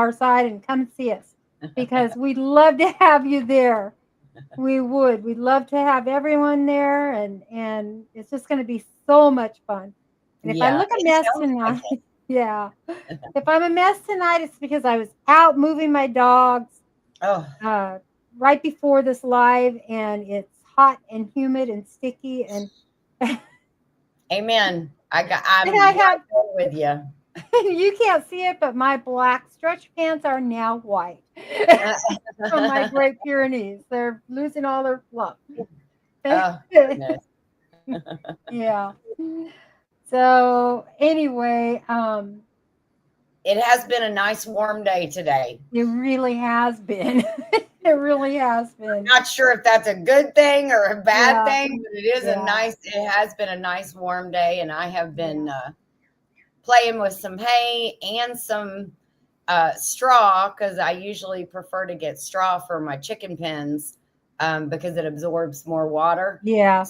our side and come see us because we'd love to have you there. We would. We'd love to have everyone there, and it's just going to be so much fun. And if I Yeah, look a it mess sounds like tonight, yeah, if I'm a mess tonight, it's because I was out moving my dogs it. Oh, uh, right before this live, and it's hot and humid and sticky, and and amen. I'm I right have there with you. you can't see it, but my black stretch pants are now white from my Great Pyrenees. They're losing all their fluff. Oh, goodness. Yeah. So anyway, It has been a nice warm day today. it really has been. It really has been. Not sure if that's a good thing or a bad Yeah. thing, but Yeah. it has been a nice warm day, and I have been Yeah. playing with some hay and some straw because I usually prefer to get straw for my chicken pens because it absorbs more water. Yeah.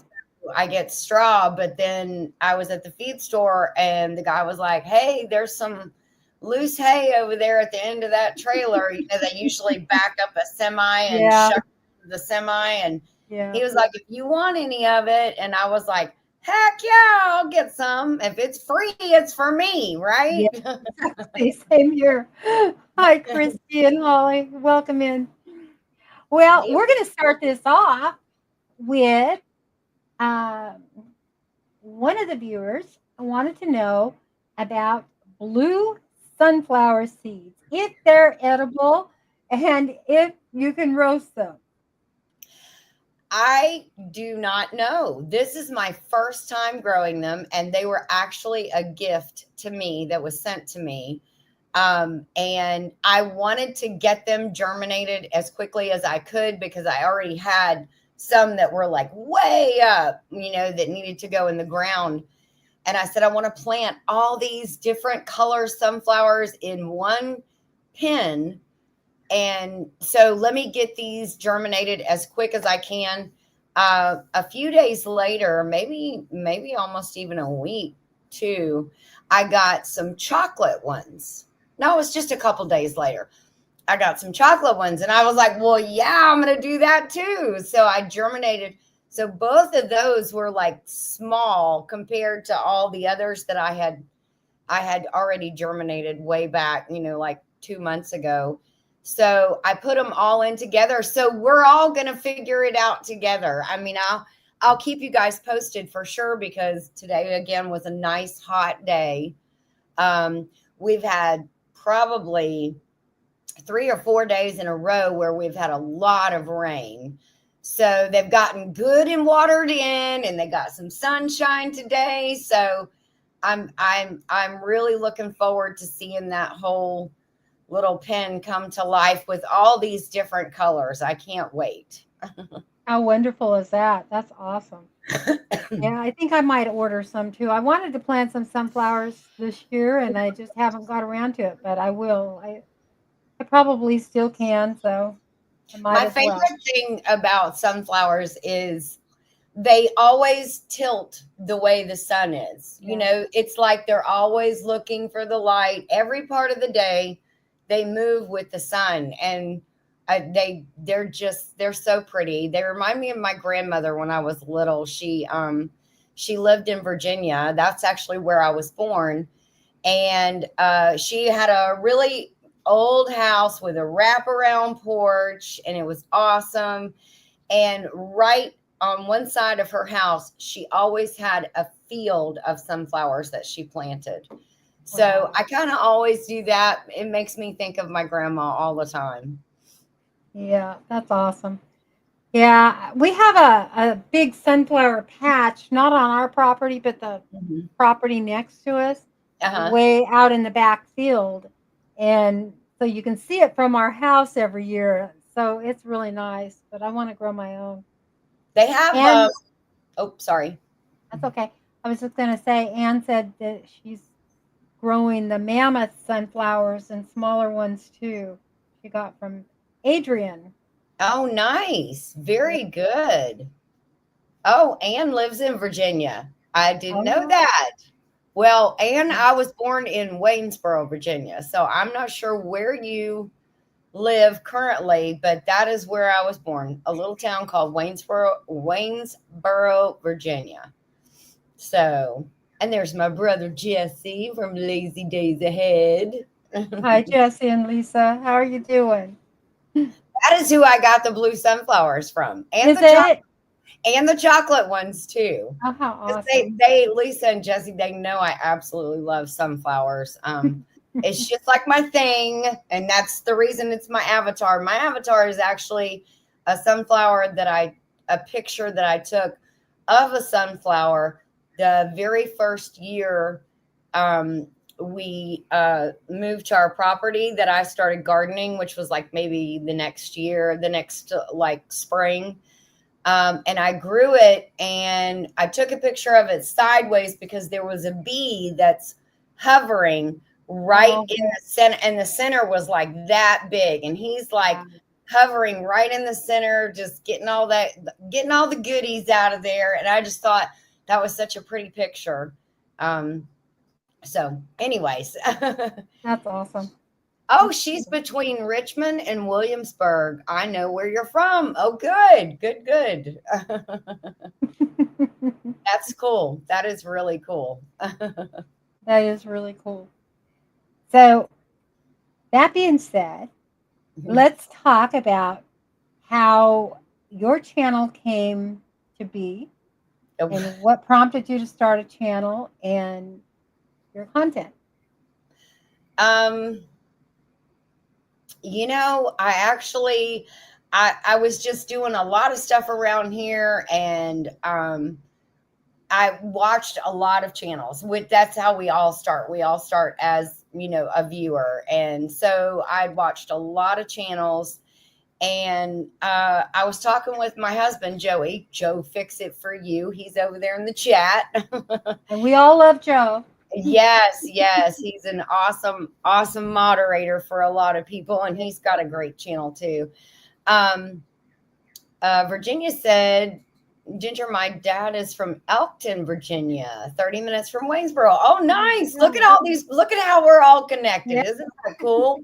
I get straw, but then I was at the feed store and the guy was like, "Hey, there's some loose hay over there at the end of that trailer." You know, they usually back up a semi and Yeah. shuck the semi. And Yeah. he was like, "If you want any of it," and I was like, "Heck yeah, I'll get some. If it's free, it's for me, Yeah. right?" Exactly. Same here. Hi, Christy and Holly. Welcome in. Well, we're going to start this off with um, one of the viewers wanted to know about blue sunflower seeds, if they're edible and if you can roast them. I do not know. This is my first time growing them, and they were actually a gift to me that was sent to me. And I wanted to get them germinated as quickly as I could because I already had some that were like way up, you know, that needed to go in the ground. And I said, I want to plant all these different color sunflowers in one pen, and so let me get these germinated as quick as I can. A few days later, maybe almost even a week too, I got some chocolate ones. No, it was just a couple days later. I got some chocolate ones, and I was like, well, yeah, I'm gonna do that too. So I germinated. So both of those were like small compared to all the others that I had already germinated way back, you know, like 2 months ago. So I put them all in together. So we're all going to figure it out together. I mean, I'll keep you guys posted for sure because today again was a nice hot day. We've had probably 3 or 4 days in a row where we've had a lot of rain. So they've gotten good and watered in, and they got some sunshine today. So I'm really looking forward to seeing that whole little pen come to life with all these different colors. I can't wait. How wonderful is that? That's awesome. Yeah, I think I might order some too. I wanted to plant some sunflowers this year and I just haven't got around to it, but I will. I probably still can, so I might My as well. favorite thing about sunflowers is they always tilt the way the sun is. You Yeah. know, it's like they're always looking for the light. Every part of the day, they move with the sun, and they're so pretty. They remind me of my grandmother when I was little. She lived in Virginia. That's actually where I was born, and she had a really old house with a wraparound porch, and it was awesome. And right on one side of her house, she always had a field of sunflowers that she planted. So Wow. I kind of always do that. It makes me think of my grandma all the time. Yeah, that's awesome. Yeah, we have a big sunflower patch, not on our property, but the Hmm. property next to us, Uh-huh. way out in the back field. And so you can see it from our house every year. So it's really nice, but I want to grow my own. They have, And oh, sorry. that's okay. I was just going to say, Anne said that she's growing the mammoth sunflowers and smaller ones too. She got from Adrian. Oh, nice. Yeah. Very good. Oh, Anne lives in Virginia. I didn't know Oh, that. Well, and I was born in Waynesboro, Virginia. So I'm not sure where you live currently, but that is where I was born, a little town called Waynesboro, Virginia. So, and there's my brother Jesse from Lazy Days Ahead. Hi, Jesse and Lisa. How are you doing? That is who I got the blue sunflowers from, Is it? and the chocolate ones too. Oh, how 'Cause awesome. Lisa and Jesse, they know I absolutely love sunflowers. It's just like my thing, and that's the reason it's my avatar. My avatar is actually a sunflower a picture that I took of a sunflower the very first year we moved to our property that I started gardening, which was like maybe the next year, the next like spring. And I grew it and I took a picture of it sideways because there was a bee that's hovering right Oh, in the center, and the center was like that big, and he's like wow. hovering right in the center, just getting all the goodies out of there. And I just thought that was such a pretty picture. So anyways, That's awesome. oh, she's between Richmond and Williamsburg. I know where you're from. Oh, good, good, good. That's cool. That is really cool. That is really cool. So, that being said, let's talk about how your channel came to be and what prompted you to start a channel and your content. Um, I actually I was just doing a lot of stuff around here, and I watched a lot of channels. That's how we all start. We all start as, a viewer. And so I watched a lot of channels, and I was talking with my husband, Joey, Joe Fix It For You. He's over there in the chat. And we all love Joe. Yes, yes. He's an awesome, awesome moderator for a lot of people, and he's got a great channel too. Virginia said, Ginger, my dad is from Elkton, Virginia, 30 minutes from Waynesboro. Oh, nice. Look at all these. Look at how we're all connected. Yeah. Isn't that cool?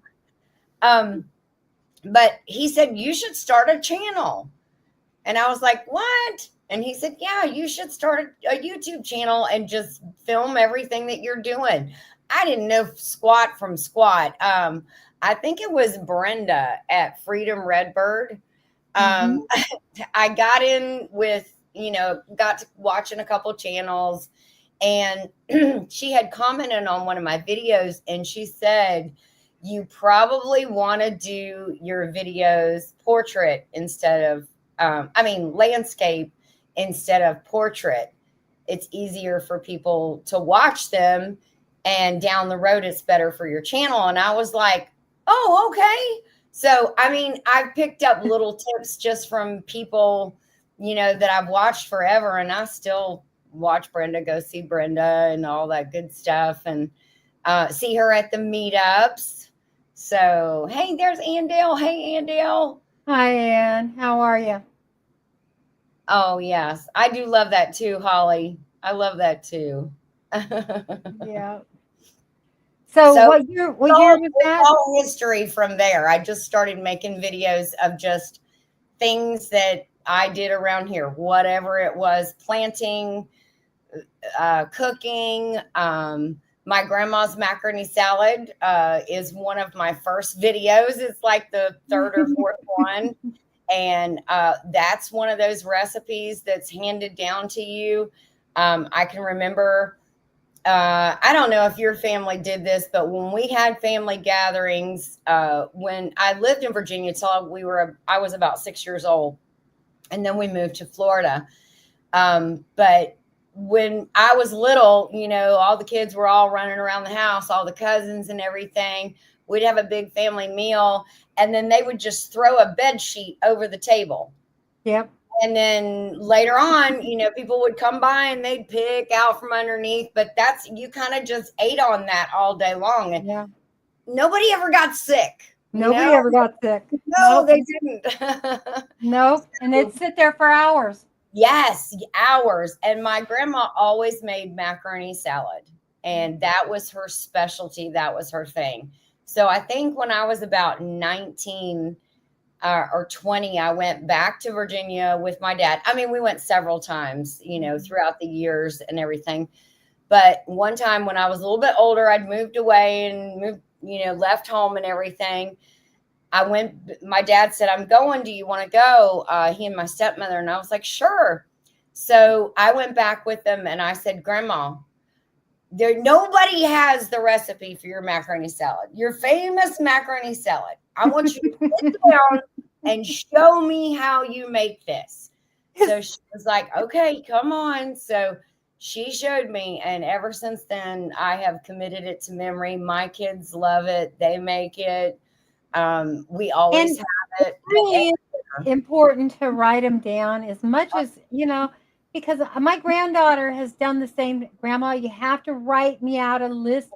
But he said, you should start a channel. And I was like, what? And he said, yeah, you should start a YouTube channel and just film everything that you're doing. I didn't know squat from squat. I think it was Brenda at Freedom Redbird. I got in with, got to watching a couple channels, and she had commented on one of my videos, and she said, you probably want to do your videos portrait instead of, landscape instead of portrait. It's easier for people to watch them, and down the road, it's better for your channel. And I was like, oh, okay. So, I've picked up little tips just from people, that I've watched forever, and I still watch Brenda, go see Brenda and all that good stuff, and see her at the meetups. So, hey, there's Andale. Hey, Andale. Hi, Ann. How are you? Oh, yes. I do love that too, Holly. I love that too. Yeah. So what year was that? All history from there. I just started making videos of just things that I did around here, whatever it was, planting, cooking. My grandma's macaroni salad is one of my first videos. It's like the third or fourth one. And that's one of those recipes that's handed down to you. I can remember, I don't know if your family did this, but when we had family gatherings, when I lived in Virginia till I was about 6 years old, and then we moved to Florida. But when I was little, all the kids were all running around the house, all the cousins and everything. We'd have a big family meal, and then they would just throw a bed sheet over the table. Yep. And then later on, people would come by and they'd pick out from underneath, but you kind of just ate on that all day long. And yeah. Nobody ever got sick. Nobody ever got sick. No, they didn't. Nope. And they'd sit there for hours. Yes, hours. And my grandma always made macaroni salad. and that was her specialty. That was her thing. So I think when I was about 19 or 20, I went back to Virginia with my dad. I mean, we went several times, throughout the years and everything. But one time when I was a little bit older, I'd moved away and left home and everything. I went, my dad said, I'm going. Do you want to go? He and my stepmother. And I was like, sure. So I went back with them and I said, Grandma, nobody has the recipe for your macaroni salad, your famous macaroni salad. I want you to sit down and show me how you make this. So she was like, okay, come on. So she showed me. And ever since then, I have committed it to memory. My kids love it. They make it. We always And have it. really important to write them down as much as, because my granddaughter has done the same. Grandma, you have to write me out a list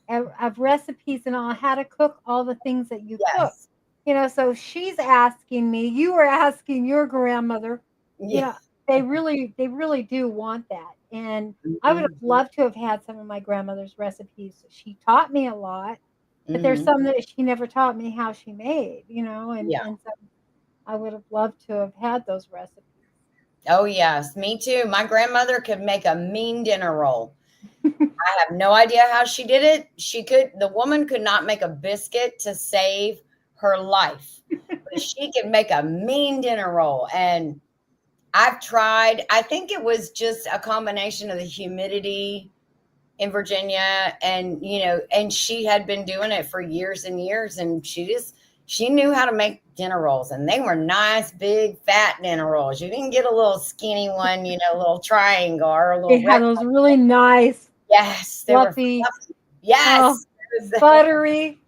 of recipes and all, how to cook all the things that you cook. Yes. So she's asking me, you were asking your grandmother, Yeah. they really do want that. And I would have Mm-hmm. loved to have had some of my grandmother's recipes. She taught me a lot, but there's Mm-hmm. some that she never taught me how she made, and Yeah. and so I would have loved to have had those recipes. Oh, yes. Me too. My grandmother could make a mean dinner roll. I have no idea how she did it. The woman could not make a biscuit to save her life, but she could make a mean dinner roll. And I've tried. I think it was just a combination of the humidity in Virginia, and she had been doing it for years and years, and she knew how to make dinner rolls, and they were nice, big, fat dinner rolls. You didn't get a little skinny one, a little triangle or a They little had those rectangle. really nice, Yes, they were fluffy, fluffy. oh, Yes. buttery.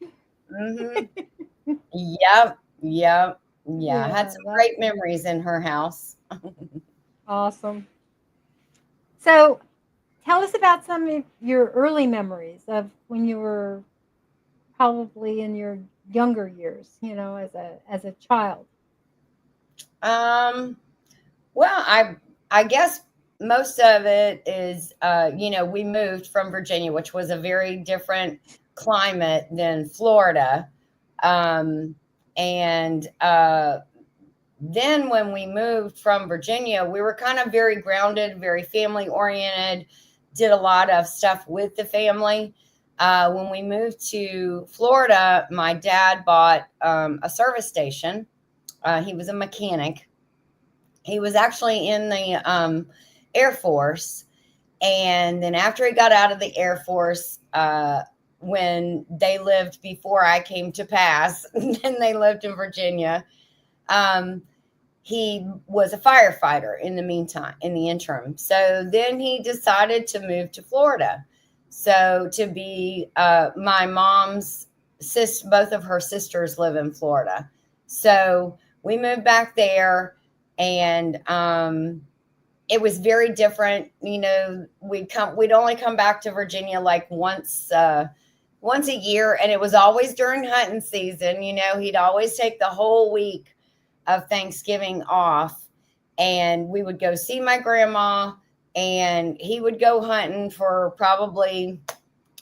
Mm-hmm. Yep. Yep. Yeah. I had Yeah, some that's great memories in her house. awesome. So, tell us about some of your early memories of when you were probably in your younger years, as a child. Um, well, I guess most of it is we moved from Virginia, which was a very different climate than Florida. Um, and then when we moved from Virginia, we were kind of very grounded, very family oriented, did a lot of stuff with the family. When we moved to Florida, my dad bought a service station. He was a mechanic. He was actually in the Air Force. And then after he got out of the Air Force, when they lived before I came to pass, and they lived in Virginia, um, he was a firefighter in the meantime, in the interim. So then he decided to move to Florida. So to be my mom's both of her sisters live in Florida. So we moved back there, and it was very different. We'd only come back to Virginia like once a year, and it was always during hunting season. He'd always take the whole week of Thanksgiving off, and we would go see my grandma, and he would go hunting for probably,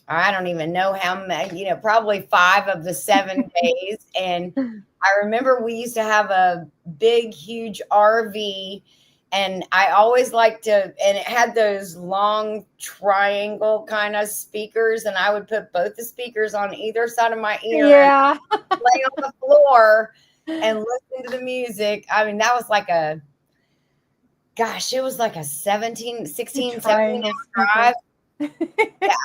I don't even know how many, probably 5 of the 7 days. And I remember we used to have a big, huge RV, and I always liked and it had those long triangle kind of speakers, and I would put both the speakers on either side of my ear and Yeah. lay on the floor and listen to the music. I mean, that was it was like a The 16, 17 triangle hour drive. speakers. Yeah.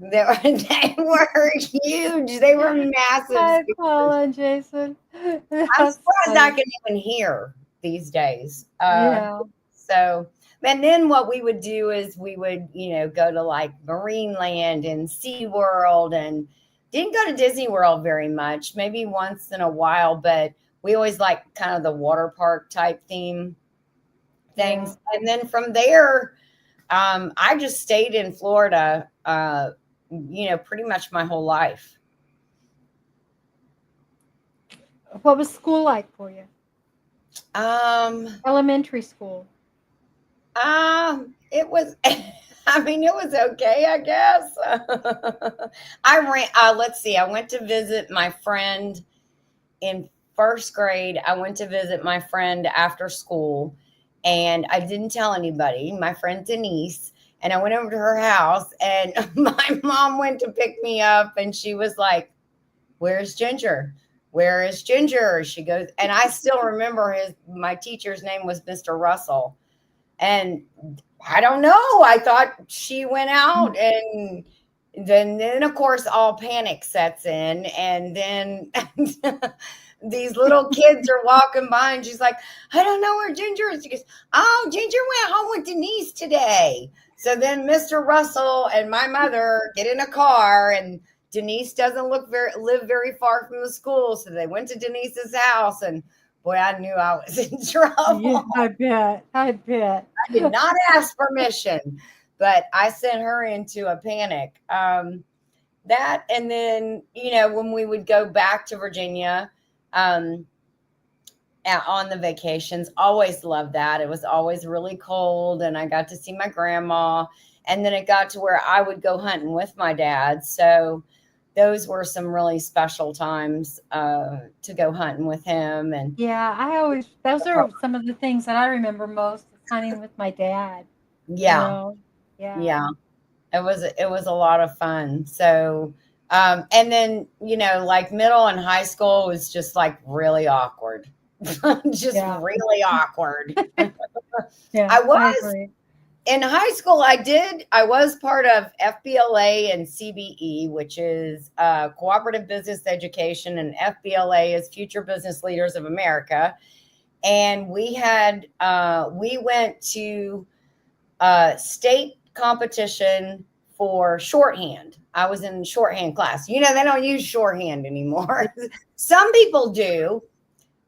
They were huge. They were massive Hi, speakers. Paula and Jason. I'm That's surprised I funny. can even hear these days. Yeah. So, and then what we would do is we would, go to like Marine Land and SeaWorld, and didn't go to Disney World very much, maybe once in a while, but we always like kind of the water park type theme Yeah. things. And then from there, I just stayed in Florida, pretty much my whole life. What was school like for you? Um, Elementary school. it was. I mean, it was okay, I guess. Let's see, I went to visit my friend in first grade. I went to visit my friend after school, and I didn't tell anybody, my friend Denise. And I went over to her house, and my mom went to pick me up, and she was like, "Where's Ginger? Where is Ginger?" She goes, and I still remember my teacher's name was Mr. Russell. And I don't know. I thought she went out, and then of course all panic sets in, and then these little kids are walking by, and she's like, "I don't know where Ginger is." She goes, "Oh, Ginger went home with Denise today." So then Mr. Russell and my mother get in a car, and Denise doesn't live very far from the school, so they went to Denise's house, and boy, I knew I was in Yeah, trouble. I bet. I bet. I did not ask permission, but I sent her into a panic. That, and then, when we would go back to Virginia, um, on the vacations, always loved that. It was always really cold, and I got to see my grandma. And then it got to where I would go hunting with my dad. So those were some really special times, to go hunting with him. And Yeah, those are some of the things that I remember most, is hunting with my dad, you yeah, know? Yeah. yeah. It was a lot of fun. So, and then, like middle and high school was just like really awkward. Just Yeah. really awkward. Yeah, I I was agree. in high school. I was part of FBLA and CBE, which is Cooperative Business Education, and FBLA is Future Business Leaders of America. And we went to state competition for shorthand. I was in shorthand class. They don't use shorthand anymore. Some people do.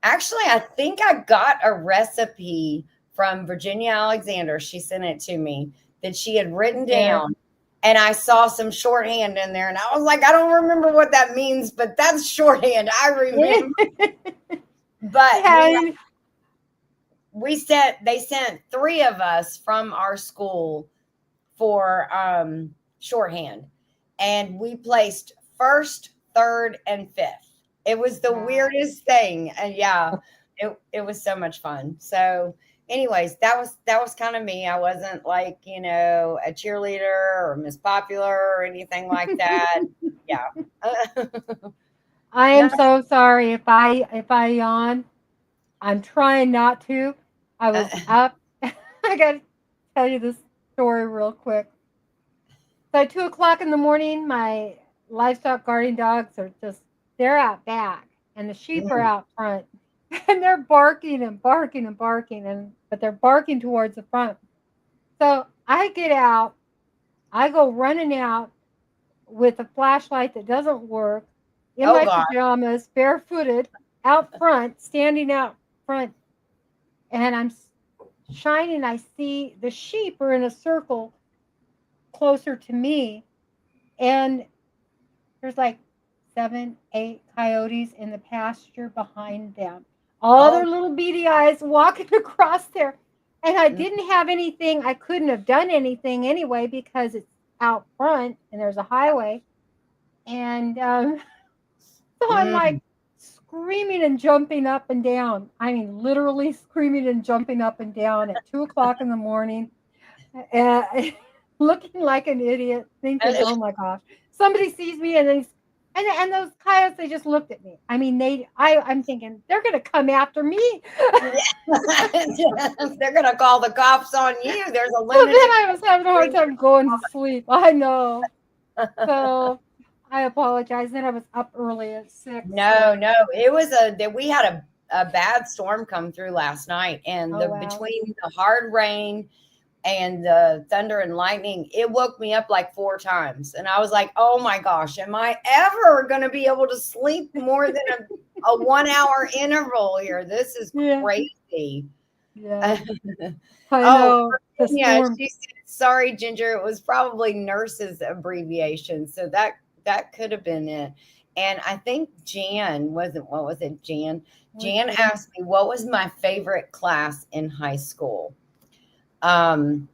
Actually, I think I got a recipe from Virginia Alexander. She sent it to me that she had written Yeah. down. And I saw some shorthand in there, and I was like, I don't remember what that means, but that's shorthand. I remember. But Yeah, I they sent three of us from our school for shorthand, and we placed first, third, and fifth. It was the wow. weirdest thing, and yeah, it was so much fun. So, anyways, that was kind of me. I wasn't like a cheerleader or Miss Popular or anything like that. Yeah. I am Not, so sorry if I yawn. I'm trying not to. I was up. I got to tell you this story real quick. So at 2 o'clock in the morning, my livestock guarding dogs they're out back, and the sheep are mm, out front, and they're barking and barking and barking, but they're barking towards the front. So I get out, I go running out with a flashlight that doesn't work, in oh my God. pajamas, barefooted, out front, standing out front, and I'm shining. I see the sheep are in a circle closer to me, and there's like 7, 8 coyotes in the pasture behind them. All Oh. their little beady eyes walking across there. And I Mm, didn't have anything. I couldn't have done anything anyway because it's out front and there's a highway. And so I'm like mm. screaming and jumping up and down. I mean, literally screaming and jumping up and down at 2 o'clock in the morning, uh, looking like an idiot, thinking, "Oh my gosh, somebody sees me," and those coyotes, they just looked at me. I mean, I'm thinking they're gonna come after me. They're gonna call the cops on you. There's a So then lunatic. I was having a hard time going to sleep. I know. So I apologize. Then I was up early at 6. No, So no, it was that we had a bad storm come through last night, and oh the wow. between the hard rain and the thunder and lightning, it woke me up like four times, and I was like, "Oh my gosh, am I ever going to be able to sleep more than a 1 hour interval here? This is Yeah. crazy." Yeah. I Oh, know. The yeah, storm. she said, "Sorry, Ginger, it was probably nurses abbreviation." So that could have been it. And I think Jan wasn't, what was it, Jan? Let's Jan see. asked me what was my favorite class in high school. Um,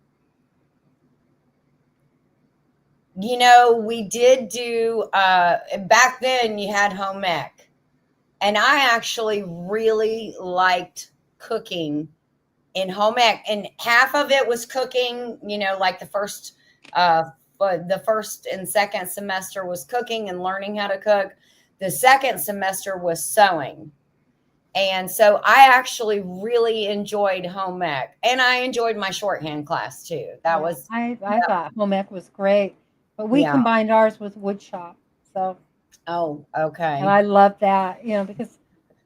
We did do, back then you had home ec, and I actually really liked cooking in home ec, and half of it was cooking, like uh, the first and second semester was cooking and learning how to cook. The second semester was sewing. And so I actually really enjoyed home ec, and I enjoyed my shorthand class too. That Yeah, was, I thought home ec was great, but we yeah. combined ours with wood shop. So, Oh, and okay. I love that, because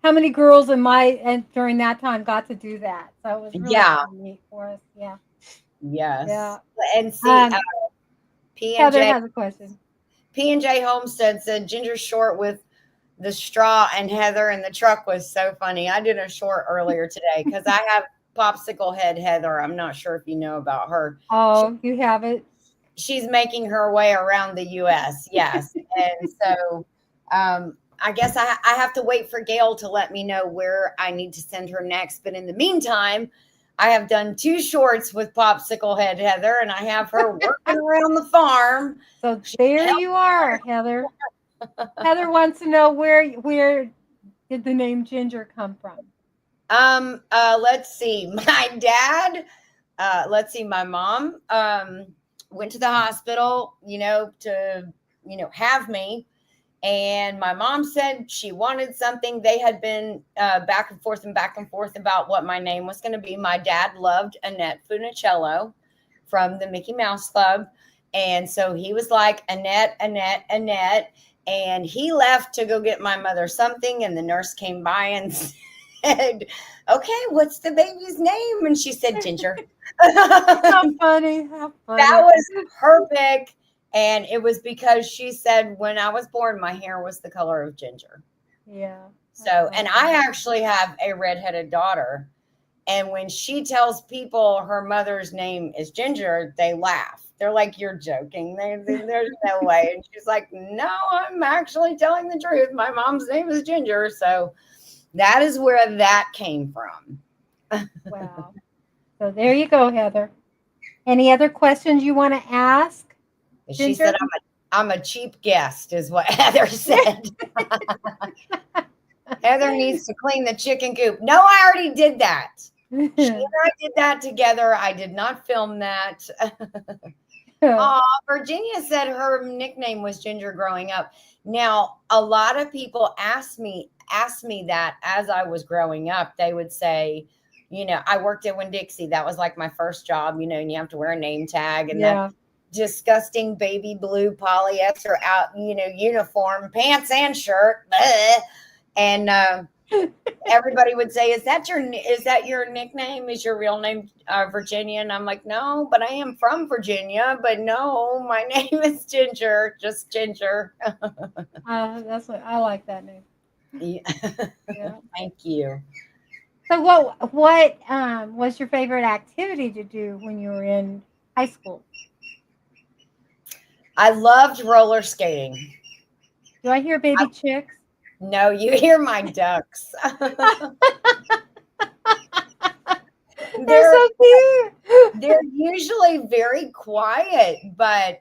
how many girls in my and during that time got to do that? So it was really Yeah. neat for us. Yeah, Yes. yeah. And see, Um, P and Heather J has a question. P and J Homestead said Ginger short with the straw and Heather in the truck was so funny. I did a short earlier today because I have popsicle head Heather. I'm not sure if you know about her. She, Oh, you have it. she's making her way around the U.S. Yes, and so I guess I have to wait for Gail to let me know where I need to send her next. But in the meantime, I have done 2 shorts with popsicle head Heather, and I have her working around the farm. So She there helped. you are, Heather. Heather wants to know where did the name Ginger come from? Let's see. My dad, let's see, my mom went to the hospital, to, have me. And my mom said she wanted something. They had been back and forth about what my name was going to be. My dad loved Annette Funicello from the Mickey Mouse Club. And so he was like, Annette, Annette, Annette. And he left to go get my mother something. And the nurse came by and said, okay, what's the baby's name? And she said, Ginger. How That funny! How funny! was her pick. And it was because she said when I was born, my hair was the color of ginger. Yeah, that's So, so and I funny. actually have a redheaded daughter. And when she tells people her mother's name is Ginger, they laugh. They're like, you're joking. There's no way. And she's like, no, I'm actually telling the truth. My mom's name is Ginger. So that is where that came from. Wow. So there you go, Heather. Any other questions you want to ask, She said, Ginger? I'm a cheap guest, is what Heather said. Heather needs to clean the chicken coop. No, I already did that. She and I did that together. I did not film that. Oh, Virginia said her nickname was Ginger growing up. Now, a lot of people asked me that as I was growing up. They would say, I worked at Winn-Dixie. That was like my first job, and you have to wear a name tag and that Yeah. disgusting baby blue polyester out, uniform, pants and shirt. Bleh. And everybody would say, is that your nickname? Is your real name Virginia? And I'm like, no, but I am from Virginia. But no, my name is Ginger, just Ginger. That's what I like that name. Yeah. Yeah. Thank you. So what was your favorite activity to do when you were in high school? I loved roller skating. Do I hear baby chicks? No, you hear my ducks. They're they're so cute. they're usually very quiet, but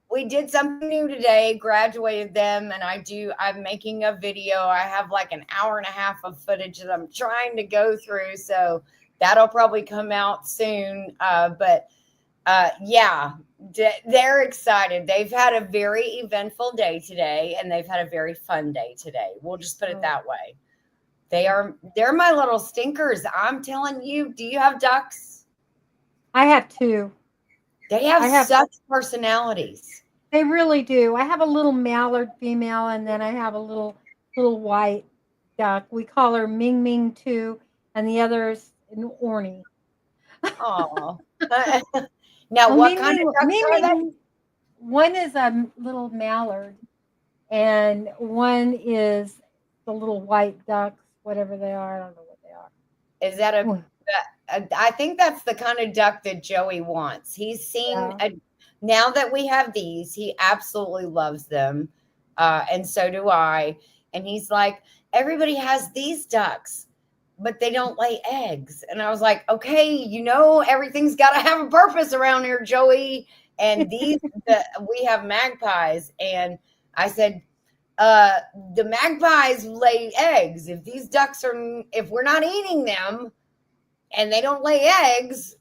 we did something new today, graduated them, and I'm making a video. I have like an hour and a half of footage that I'm trying to go through, so that'll probably come out soon. But yeah, they're excited. They've had a very eventful day today, and they've had a very fun day today. We'll just put it Oh, that way. They're my little stinkers. I'm telling you. Do you have ducks? I have two. They have I have such personalities. They really do. I have a little mallard female, and then I have a little white duck. We call her Ming Ming too, and the other is an Orny. Oh. Now, Well, what kind of ducks Ming are they? Ming, one is a little mallard, and one is the little white ducks, whatever they are. I don't know what they are. Is I think that's the kind of duck that Joey wants. He's seen Yeah, now that we have these, he absolutely loves them. And so do I. And he's like, everybody has these ducks, but they don't lay eggs. And I was like, okay, everything's got to have a purpose around here, Joey. And we have magpies. And I said, the magpies lay eggs. If we're not eating them and they don't lay eggs,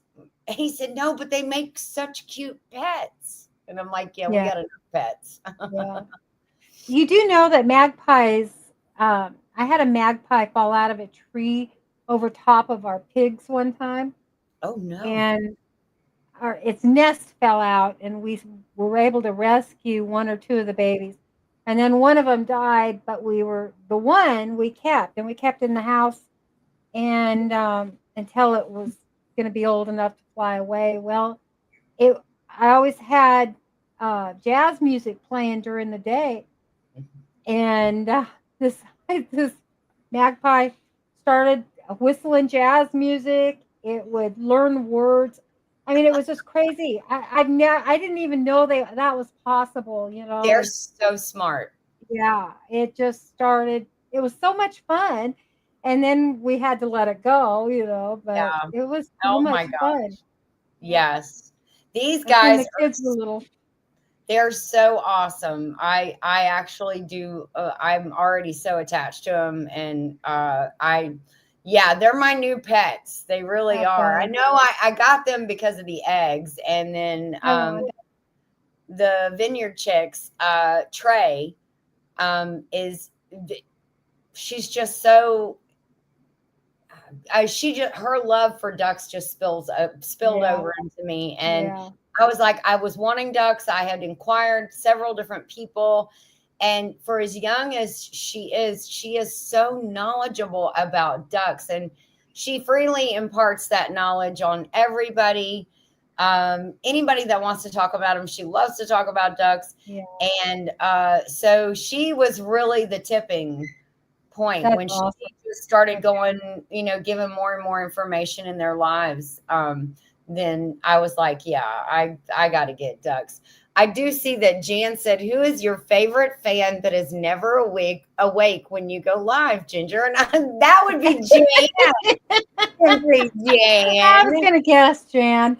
he said, no, but they make such cute pets. And I'm like, yeah, we Yeah, got enough pets. yeah. You do know that magpies, I had a magpie fall out of a tree over top of our pigs one time, Oh no. and its nest fell out, and we were able to rescue one or two of the babies. And then one of them died, but the one we kept, and we kept in the house and until it was going to be old enough to fly away. Well, it I always had jazz music playing during the day, and this this magpie started whistling jazz music. It would learn words. I mean, it was just crazy. I didn't even know that was possible. They're so smart. Yeah, it just started. It was so much fun, and then we had to let it go. But Yeah. it was so Oh much my God. fun. Yeah, Yes. These that's when guys the kids were little. they're so awesome. I actually do. I'm already so attached to them, and yeah, they're my new pets. They really How are. I fun! know I got them because of the eggs, and then Oh, the vineyard chicks, Trey, is she's just so her love for ducks just spilled yeah, over into me. And yeah. I was like, I was wanting ducks. I had inquired several different people, and for as young as she is so knowledgeable about ducks, and she freely imparts that knowledge on everybody. Anybody that wants to talk about them, she loves to talk about ducks. Yeah, And so she was really the tipping point that's when she awesome. just started That's going, giving more and more information in their lives. Then I was like, yeah, I got to get ducks. I do see that Jan said, "Who is your favorite fan that is never awake when you go live, Ginger?" And that would be Jan. Simply I was Jan, gonna guess, Jan.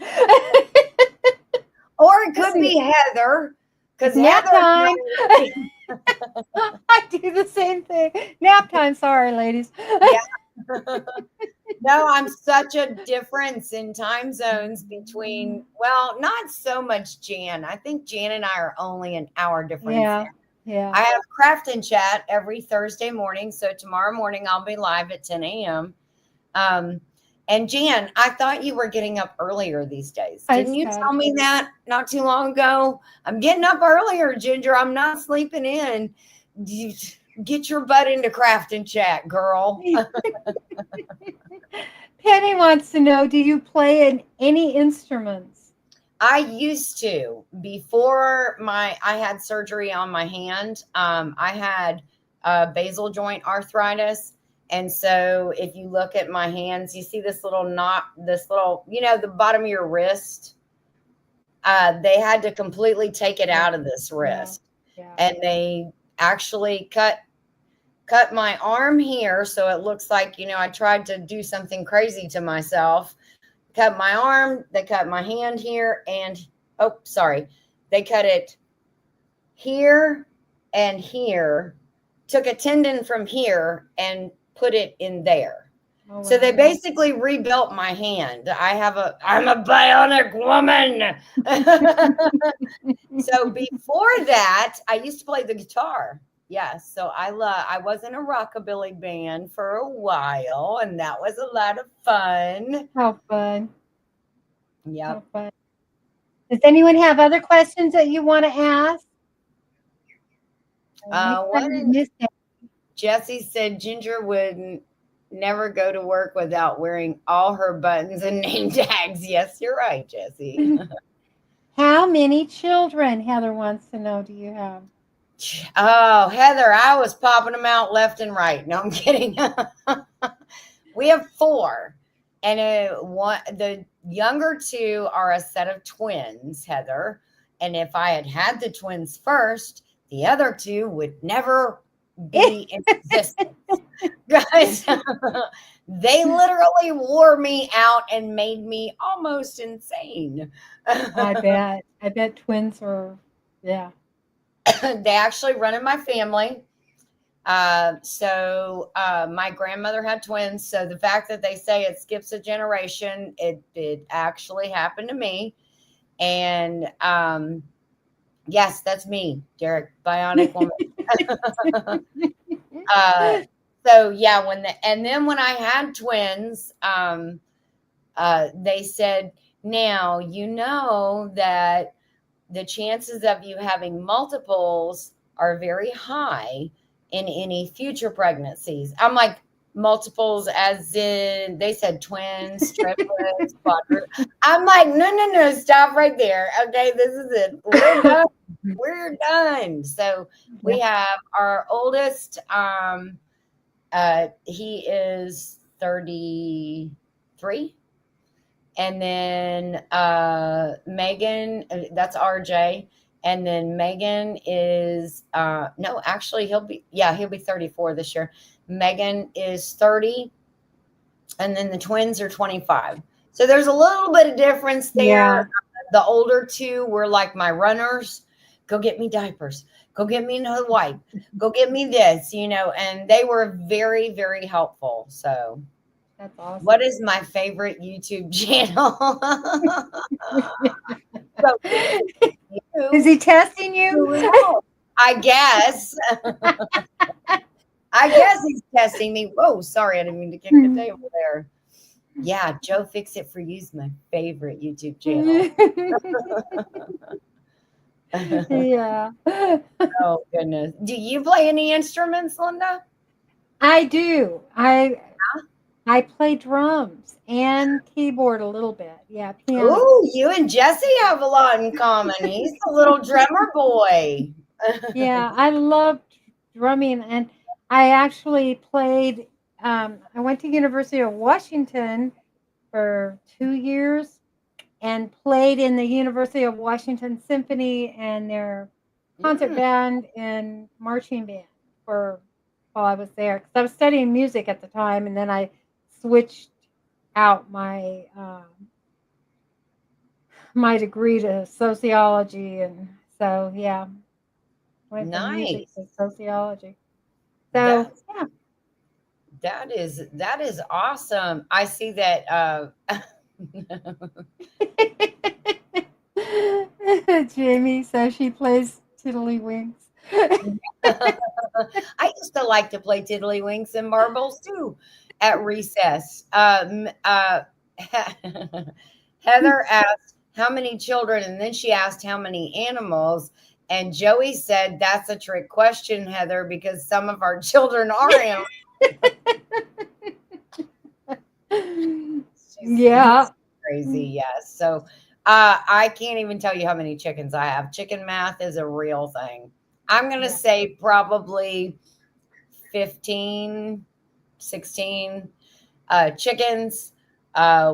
or it Let's could see. be Heather, It's because nap Heather time. knows. I do the same thing. Nap time. Sorry, ladies. Yeah. No, I'm such a difference in time zones between, well, not so much Jan. I think Jan and I are only an hour difference. Yeah, yeah. I have Craft and Chat every Thursday morning. So tomorrow morning I'll be live at 10 a.m. And Jan, I thought you were getting up earlier these days. I Didn't you start. tell me that not too long ago? I'm getting up earlier, Ginger. I'm not sleeping in. You get your butt into Craft and Chat, girl. Penny wants to know, do you play in any instruments? I used to before I had surgery on my hand. I had basal joint arthritis. And so if you look at my hands, you see this little knot, the bottom of your wrist. They had to completely take it Yeah, out of this yeah, wrist. yeah. And they actually cut my arm here. So it looks like, I tried to do something crazy to myself. Cut my arm, they cut my hand here, and they cut it here and here, took a tendon from here and put it in there. Oh, So they wow. basically rebuilt my hand. I'm a bionic woman. So before that, I used to play the guitar. Yes, so I was in a rockabilly band for a while, and that was a lot of fun. How fun. Yep. How fun. Does anyone have other questions that you want to ask? What Jessie said, Ginger would never go to work without wearing all her buttons and name tags. Yes, you're right, Jessie. How many children, Heather wants to know, do you have? Oh, Heather, I was popping them out left and right. No, I'm kidding. We have 4. And the younger 2 are a set of twins, Heather. And if I had had the twins first, the other 2 would never be in existence. Guys, They literally wore me out and made me almost insane. I bet. I bet twins are, yeah. They actually run in my family. My grandmother had twins. So the fact that they say it skips a generation, it actually happened to me. And yes, that's me, Derek, bionic woman. uh, so yeah, and then when I had twins, they said, now you know that the chances of you having multiples are very high in any future pregnancies. I'm like, multiples as in, they said twins, triplets, quadruplets. I'm like, no, no, no, stop right there. Okay, this is it. We're done. We're done. So Yeah. we have our oldest, he is 33. And then Megan, that's RJ. And then Megan is no, actually he'll be 34 this year. Megan is 30, and then the twins are 25. So there's a little bit of difference Yeah. there. The older two were like my runners. Go get me diapers. Go get me another wipe. Go get me this, and they were very, very helpful. So That's awesome. what is my favorite YouTube channel? So Is he testing you? I guess. I guess he's testing me. Whoa, sorry, I didn't mean to kick the table there. Yeah, Joe Fix It For You is my favorite YouTube channel. Yeah. Oh goodness. Do you play any instruments, Linda? I do. I play drums and keyboard a little bit. Yeah, piano. Ooh, you and Jesse have a lot in common. He's the little drummer boy. Yeah, I love drumming, and I actually played. I went to University of Washington for 2 years and played in the University of Washington Symphony and their concert Mm, band and marching band for while I was there because I was studying music at the time, and then I switched out my degree to sociology, and so yeah, went from music nice. to sociology. So That's yeah. that is awesome. I see that Jamie says she plays tiddlywinks. I used to like to play tiddlywinks and marbles too at recess. Heather asked how many children, and then she asked how many animals. And Joey said, "That's a trick question, Heather, because some of our children are animals." He's Yeah. crazy, yes. So I can't even tell you how many chickens I have. Chicken math is a real thing. I'm gonna Yeah. say probably 15, 16 chickens.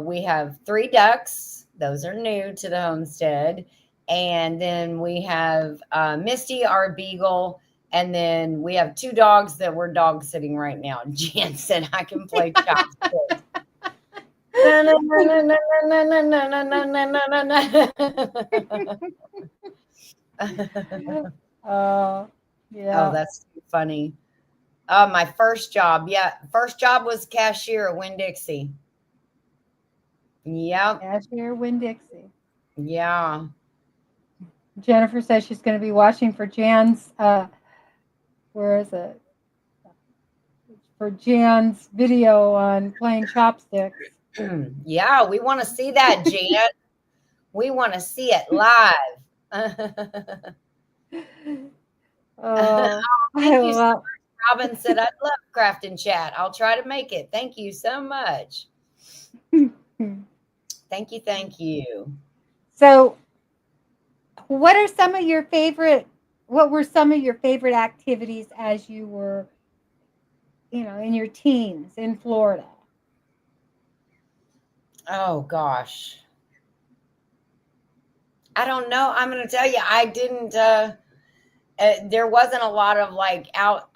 We have 3 ducks. Those are new to the homestead. And then we have Misty, our beagle. And then we have 2 dogs that we're dog sitting right now. Jan said I can play chopsticks. Na, na, na, na, na, na, na, na, na, na, na, na, na. Oh, Oh, yeah. that's too funny. My first job. Yeah, first job was cashier at Winn-Dixie. Yep. Cashier Winn-Dixie. Yeah. Jennifer says she's going to be watching for Jan's, where is it? For Jan's video on playing chopsticks. Yeah, we want to see that, Jan. We want to see it live. Oh, Thank you so well, much. Robin said, I'd love craft and chat. I'll try to make it. Thank you so much. Thank you. Thank you. so what are some of your favorite, what were some of your favorite activities as you were, in your teens in Florida? Oh, gosh. I don't know. I'm going to tell you, I didn't, there wasn't a lot of like out.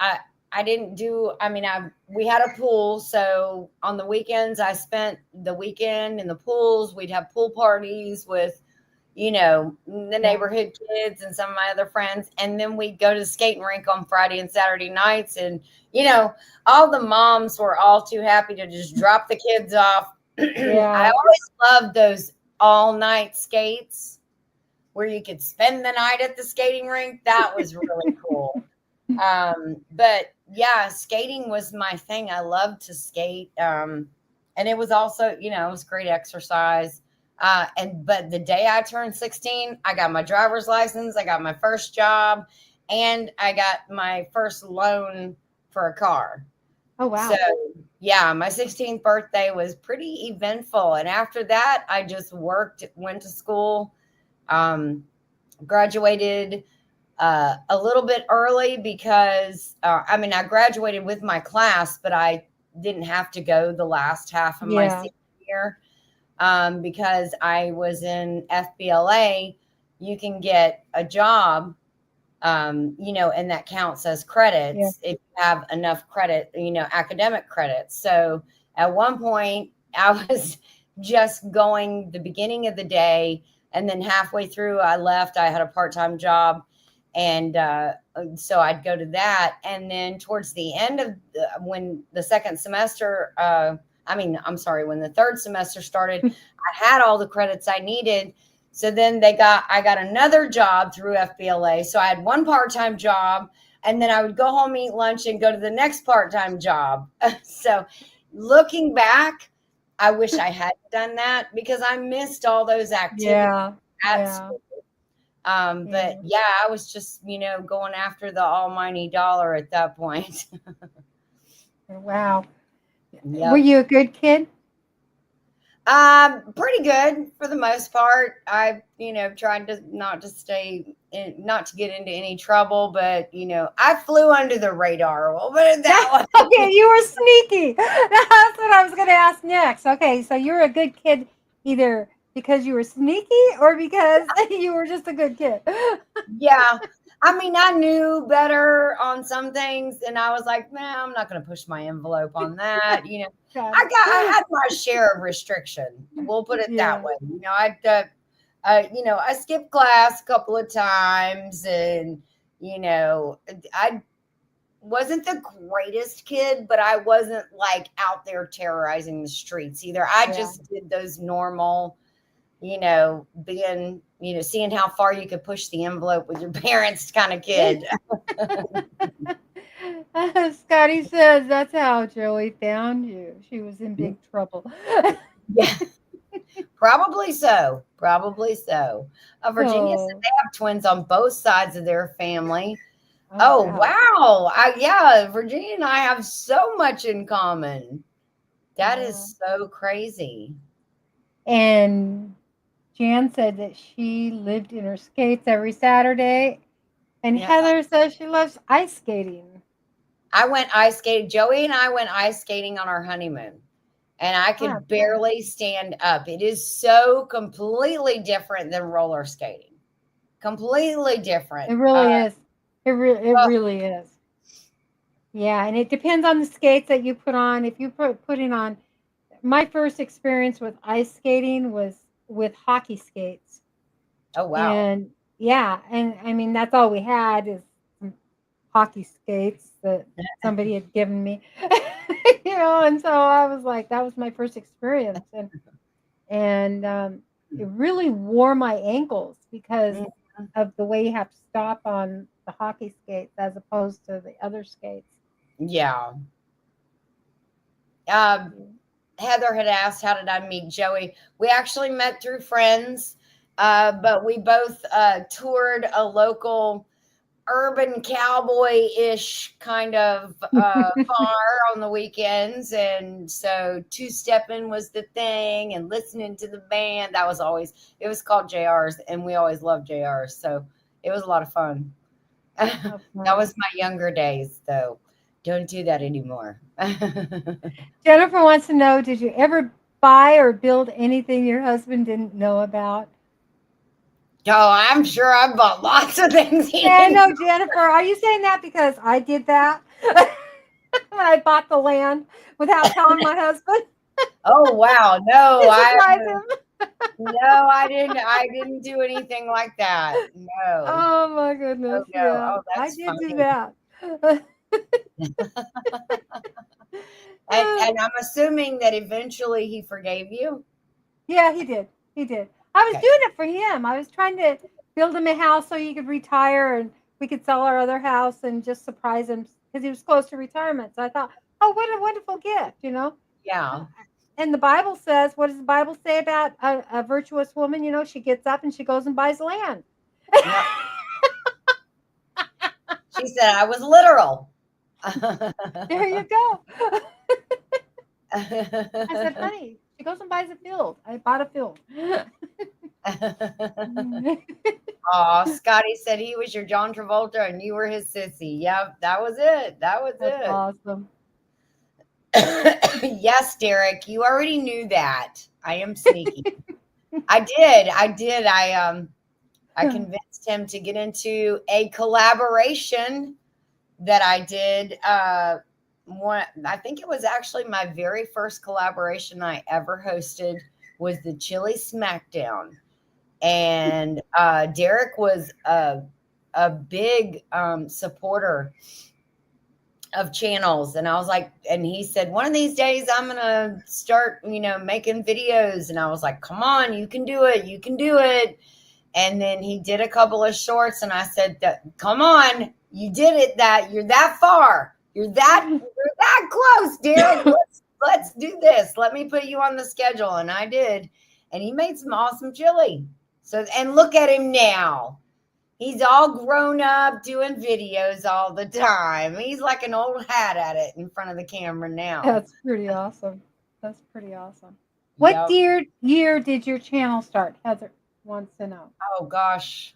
didn't do, I mean, we had a pool. So on the weekends, I spent the weekend in the pools. We'd have pool parties with, the neighborhood kids and some of my other friends. And then we'd go to the skating rink on Friday and Saturday nights. And, all the moms were all too happy to just drop the kids off. I Yeah. always loved those all night skates where you could spend the night at the skating rink. That was really cool. But yeah, skating was my thing. I loved to skate. And it was also, it was great exercise. But the day I turned 16, I got my driver's license, I got my first job, and I got my first loan for a car. Oh, wow. So yeah, my 16th birthday was pretty eventful. And after that, I just worked, went to school, graduated a little bit early because I graduated with my class, but I didn't have to go the last half of my senior year because I was in FBLA. You can get a job, and that counts as credits if you have enough credit, academic credits. So at one point, I was just going the beginning of the day, and then halfway through, I left. I had a part-time job. And so I'd go to that. And then towards the end of when the second semester, when the third semester started, I had all the credits I needed. So then I got another job through FBLA. So I had one part-time job, and then I would go home, eat lunch, and go to the next part-time job. So looking back, I wish I had done that because I missed all those activities at school. But yeah, I was just, going after the almighty dollar at that point. Wow. Yep. Were you a good kid? Pretty good for the most part. I, tried to not to get into any trouble, but I flew under the radar. We'll put it that way. Okay, you were sneaky. That's what I was going to ask next. Okay, so you're a good kid either because you were sneaky or because you were just a good kid. Yeah. I knew better on some things, and I was like, man, I'm not going to push my envelope on that. I had my share of restriction. We'll put it that way. I skipped class a couple of times, and, I wasn't the greatest kid, but I wasn't like out there terrorizing the streets either. I just did those normal, being, seeing how far you could push the envelope with your parents kind of kid. Scotty says that's how Joey found you. She was in big trouble. Yeah, probably so. Virginia said they have twins on both sides of their family. Oh wow. Virginia and I have so much in common. That is so crazy. And Jan said that she lived in her skates every Saturday. And Heather says she loves ice skating. I went ice skating. Joey and I went ice skating on our honeymoon. And I could barely stand up. It is so completely different than roller skating. Completely different. It really is. It really is. Yeah, and it depends on the skates that you put on. If you putting on, my first experience with ice skating was with hockey skates. Oh wow! And and that's all we had is some hockey skates that somebody had given me, and so I was like, that was my first experience, and it really wore my ankles because of the way you have to stop on the hockey skates as opposed to the other skates. Yeah. Heather had asked, how did I meet Joey? We actually met through friends, but we both toured a local urban cowboy-ish kind of bar on the weekends. And so two-stepping was the thing, and listening to the band. It was called JR's, and we always loved JR's. So it was a lot of fun. That was my younger days, though. Don't do that anymore. Jennifer wants to know, did you ever buy or build anything your husband didn't know about? Oh, I'm sure I bought lots of things. Yeah, no, Jennifer. Are you saying that because I did that? when I bought the land without telling my husband Oh wow, to surprise him. no, I didn't do anything like that. No, Oh my goodness. no, no. Yeah, Oh, I that's did do funny. that. And I'm assuming that eventually he forgave you. Yeah, he did. He did. I was Okay. doing it for him. I was trying to build him a house so he could retire and we could sell our other house and just surprise him because he was close to retirement. So I thought, oh, what a wonderful gift, you know? Yeah. And the Bible says, what does the Bible say about a virtuous woman? You know, she gets up and she goes and buys land. Yep. She said I was literal. There you go. I said, honey, she goes and buys a field. I bought a field. Oh, Scotty said he was your John Travolta and you were his sissy. Yep, that was it. That was That's it. awesome. Yes, Derek, you already knew that. I am sneaky. I did. I convinced him to get into a collaboration that I did. I think it was actually my very first collaboration I ever hosted was the Chili Smackdown. And Derek was a big supporter of channels, and I was like, and he said one of these days I'm gonna start making videos, and I was like, come on, you can do it, you can do it. And then he did a couple of shorts, and I said, come on, you did it, that you're that far, you're that close, Derek. Let's do this, let me put you on the schedule. And I did, and he made some awesome chili. So, and look at him now. He's all grown up doing videos all the time. He's like an old hat at it in front of the camera now. That's pretty awesome. That's pretty awesome. What Yep. year did your channel start? Heather wants to know. Oh gosh.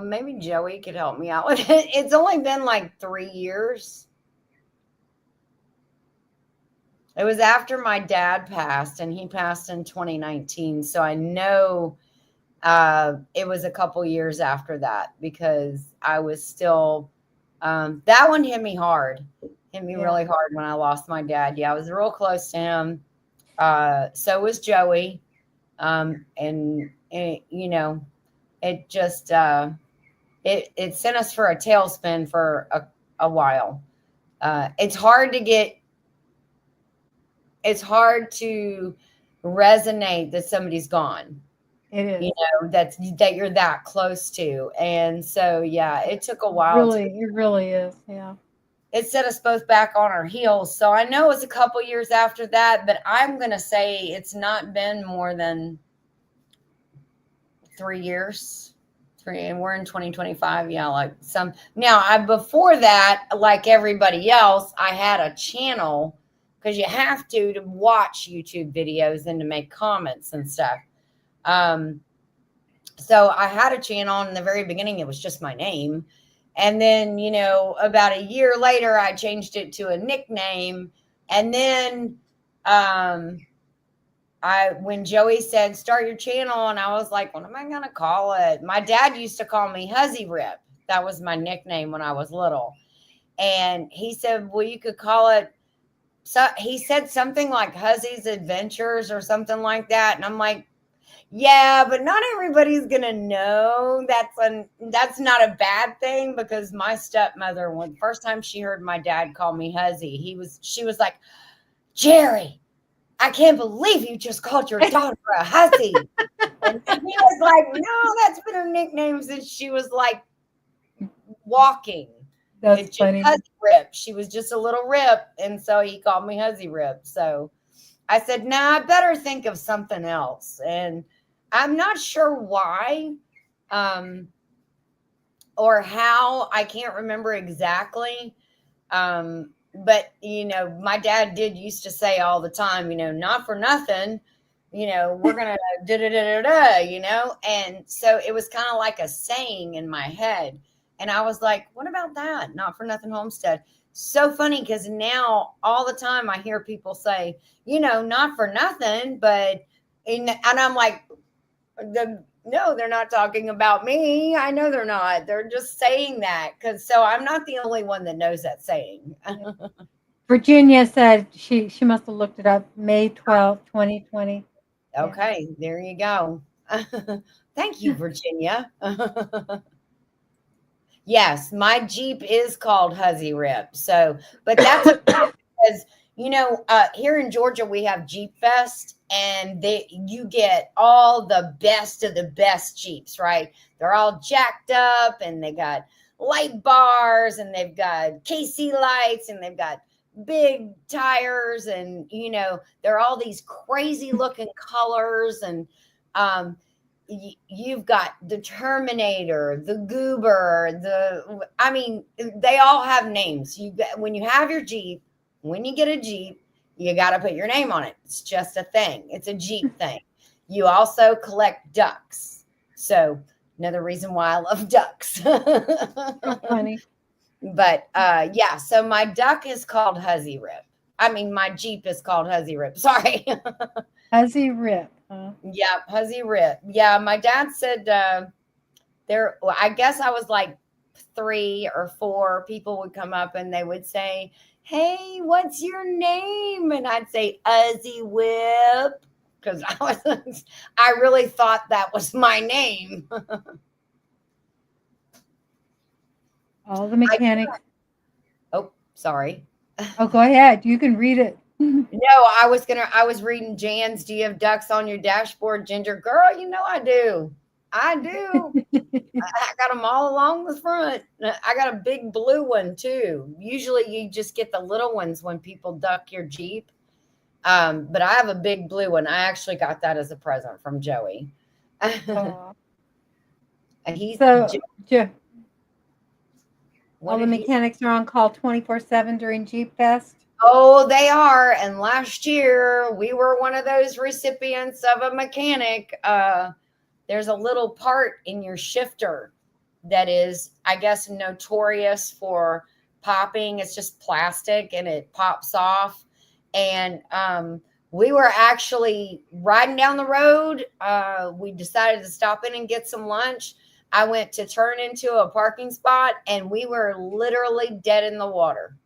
Maybe Joey could help me out with it. It's only been like 3 years. It was after my dad passed, and he passed in 2019. So I know it was a couple years after that, because I was still, that one hit me hard, really hard when I lost my dad. Yeah, I was real close to him. So was Joey. And it just, it sent us for a tailspin for a while. It's hard to resonate that somebody's gone. It is. That you're that close to. And so, yeah, it took a while. It really is. Yeah. It set us both back on our heels. So I know it was a couple years after that, but I'm going to say it's not been more than 3 years. And we're in 2025. Yeah. Before that, like everybody else, I had a channel, because you have to watch YouTube videos and to make comments and stuff. So I had a channel. In the very beginning, it was just my name. And then, about a year later, I changed it to a nickname. And then, when Joey said, start your channel, and I was like, what am I going to call it? My dad used to call me Huzzy Rip. That was my nickname when I was little. And he said, well, you could call it. So he said something like Huzzy's Adventures or something like that. And I'm like, yeah, but not everybody's going to know. That's not a bad thing, because my stepmother, when the first time she heard my dad call me Huzzy, she was like, Jerry, I can't believe you just called your daughter a hussy. And he was like, no, that's been her nickname since she was like walking. That's funny. Huzzy Rip. She was just a little rip. And so he called me Huzzy Rip. So I said, I better think of something else. And I'm not sure why or how. I can't remember exactly. But, my dad used to say all the time, not for nothing, we're going to da-da-da-da-da, and so it was kind of like a saying in my head. And I was like, what about that? Not for nothing Homestead. So funny, because now all the time I hear people say, not for nothing, but, and I'm like, No, they're not talking about me. I know they're not. They're just saying that because so I'm not the only one that knows that saying. Yeah. Virginia said she must have looked it up. May 12th, 2020. Yeah. Okay, there you go. Thank you, Virginia. Yes, my Jeep is called Huzzy Rip. So, but that's okay because here in Georgia we have Jeep Fest, and you get all the best of the best Jeeps, right? They're all jacked up, and they got light bars, and they've got KC lights, and they've got big tires, and they're all these crazy looking colors, and um you've got the Terminator, the Goober, I mean, they all have names. When you have your Jeep, when you get a Jeep, you got to put your name on it. It's just a thing. It's a Jeep thing. You also collect ducks. So another reason why I love ducks. So funny. But yeah, so my duck is called Huzzy Rip. I mean, my Jeep is called Huzzy Rip. Sorry. Huzzy Rip. Huh? Yeah, Huzzy Rip. Yeah, my dad said well, I guess I was like 3 or 4 people would come up and they would say, "Hey, what's your name?" And I'd say Huzzy Whip because I really thought that was my name. All the mechanics. Oh, sorry. Oh, go ahead. You can read it. No, I was reading Jan's, "Do you have ducks on your dashboard, Ginger?" Girl, I do. I do. I got them all along the front. I got a big blue one too. Usually you just get the little ones when people duck your Jeep. But I have a big blue one. I actually got that as a present from Joey. He's So, what all the did he mechanics are on call 24/7 during Jeep Fest. Oh, they are. And last year we were one of those recipients of a mechanic. There's a little part in your shifter that is, I guess, notorious for popping. It's just plastic and it pops off. And we were actually riding down the road. We decided to stop in and get some lunch. I went to turn into a parking spot and we were literally dead in the water.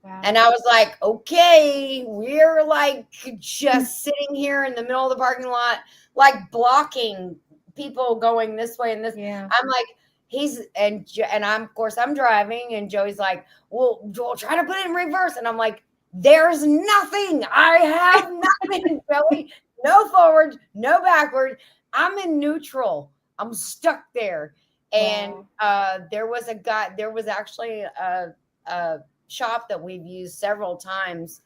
Wow. And I was like, okay, we're like just sitting here in the middle of the parking lot, like blocking people going this way and this. Yeah. I'm like, and I'm, of course, I'm driving, and Joey's like, well, Joel, try to put it in reverse. And I'm like, there's nothing. I have nothing, Joey. No forward, no backward. I'm in neutral. I'm stuck there. And there was actually a shop that we've used several times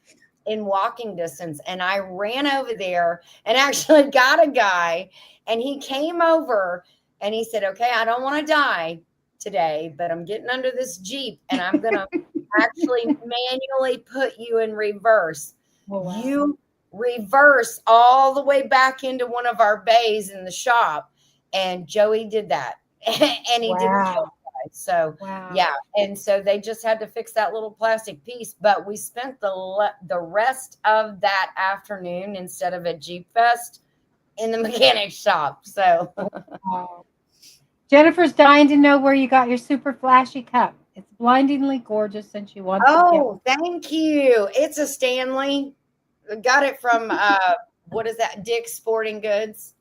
in walking distance, and I ran over there and actually got a guy, and he came over and he said, "Okay, I don't want to die today, but I'm getting under this Jeep and I'm gonna actually manually put you in reverse." Oh, wow. You reverse all the way back into one of our bays in the shop, and Joey did that. And he didn't kill the guy. So yeah, and so they just had to fix that little plastic piece. But we spent the rest of that afternoon, instead of at Jeep Fest, in the mechanic shop. So Wow. Jennifer's dying to know where you got your super flashy cup. It's blindingly gorgeous, and she wants to oh, thank you. It's a Stanley. Got it from what is that? Dick's Sporting Goods.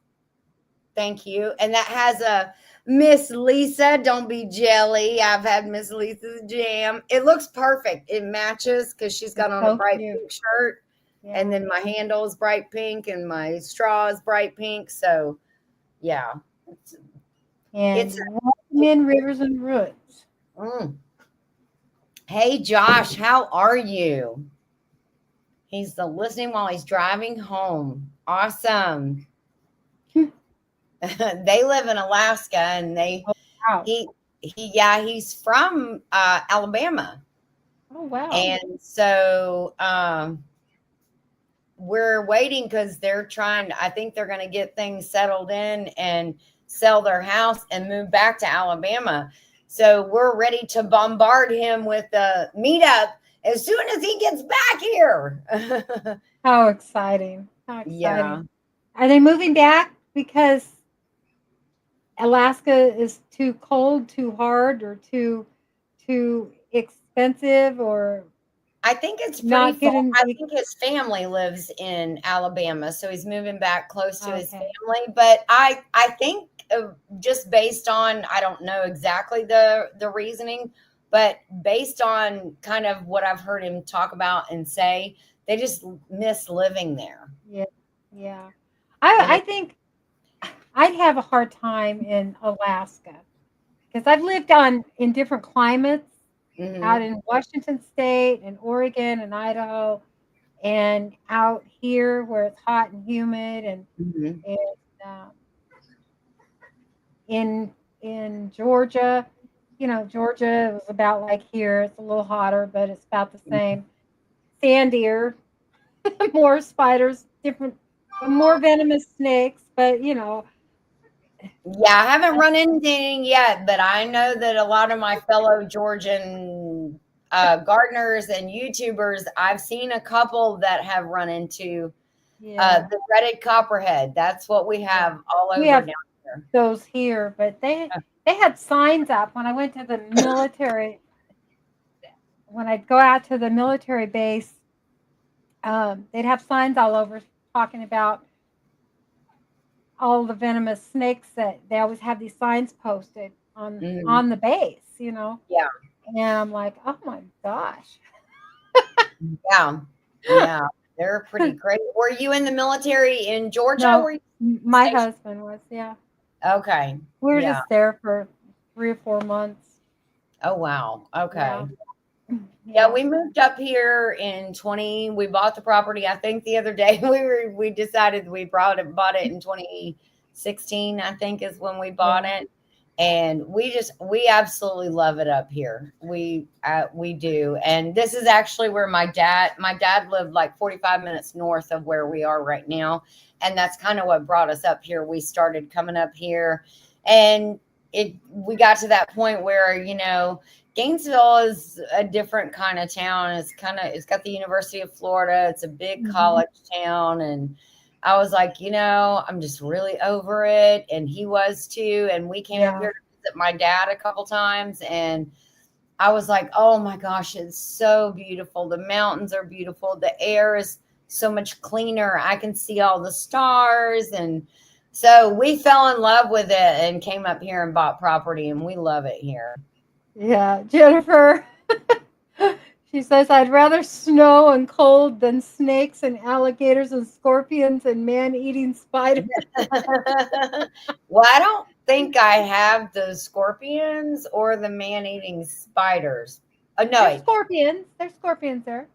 Thank you. And that has a Miss Lisa, don't be jelly. I've had Miss Lisa's jam. It looks perfect. It matches because she's got on a bright pink shirt. Yeah. And then my handle is bright pink and my straw is bright pink. So, yeah. It's in Rivers and Roots. Hey, Josh, how are you? He's listening while he's driving home. Awesome. They live in Alaska, and he's from Alabama. Oh, wow. And so we're waiting because I think they're going to get things settled in and sell their house and move back to Alabama. So we're ready to bombard him with the meetup as soon as he gets back here. How exciting. How exciting. Yeah. Are they moving back because Alaska is too cold, too hard, or too expensive, or I think it's pretty not far. getting I big. think his family lives in Alabama, so he's moving back close to his Okay. family. But I think just based on, I don't know exactly the reasoning, but based on kind of what I've heard him talk about and say, they just miss living there. Yeah. Yeah. And I it, think I'd have a hard time in Alaska because I've lived on in different climates out mhm, in Washington State and Oregon and Idaho and out here where it's hot and humid mhm, and um, in Georgia, Georgia was about like here. It's a little hotter, but it's about the mhm. same. Sandier, more spiders, different, more venomous snakes, but Yeah, I haven't run into anything yet, but I know that a lot of my fellow Georgian gardeners and YouTubers, I've seen a couple that have run into yeah, the dreaded copperhead. That's what we yeah. have all We over have down here. those here, but they had signs up when I went to the military. When I'd go out to the military base, they'd have signs all over talking about all the venomous snakes that they always have these signs posted Mm, on the base. yeah, And I'm like, oh my gosh. yeah, yeah. They're pretty great. Were you in the military in Georgia? No, Were you my stationed? husband was, yeah. Okay. We were Yeah. just there for 3 or 4 months. Oh, wow. Yeah, Okay. Yeah, yeah, we moved up here in 20. We bought the property, I think the other day. We decided we bought it in 2016, I think is when we bought yeah, it. And we absolutely love it up here. We do. And this is actually where my dad lived like 45 minutes north of where we are right now. And that's kind of what brought us up here. We started coming up here and we got to that point where, Gainesville is a different kind of town. It's got the University of Florida. It's a big mhm, college town. And I was like, I'm just really over it. And he was too. And we came up yeah, here to visit my dad a couple times. And I was like, oh my gosh, it's so beautiful. The mountains are beautiful. The air is so much cleaner. I can see all the stars. And so we fell in love with it and came up here and bought property. And we love it here. yeah. Jennifer, she says, I'd rather snow and cold than snakes and alligators and scorpions and man eating spiders. Well, I don't think I have the scorpions or the man-eating spiders. Oh no, There's wait. scorpions. There's scorpions there.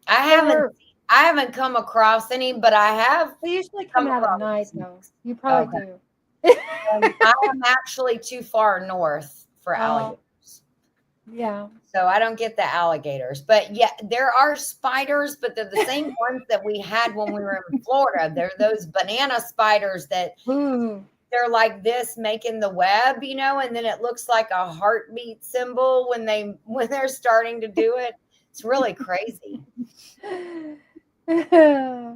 I They haven't hurt. I haven't come across any, but I have They usually come come out at across night, though. snakes. You probably Okay. do. I am actually too far north for Oh, alligators. yeah. So I don't get the alligators. But yeah, there are spiders, but they're the same ones that we had when we were in Florida. They're those banana spiders that Ooh. they're like this making the web, and then it looks like a heartbeat symbol when they're starting to do it. It's really crazy. Yeah.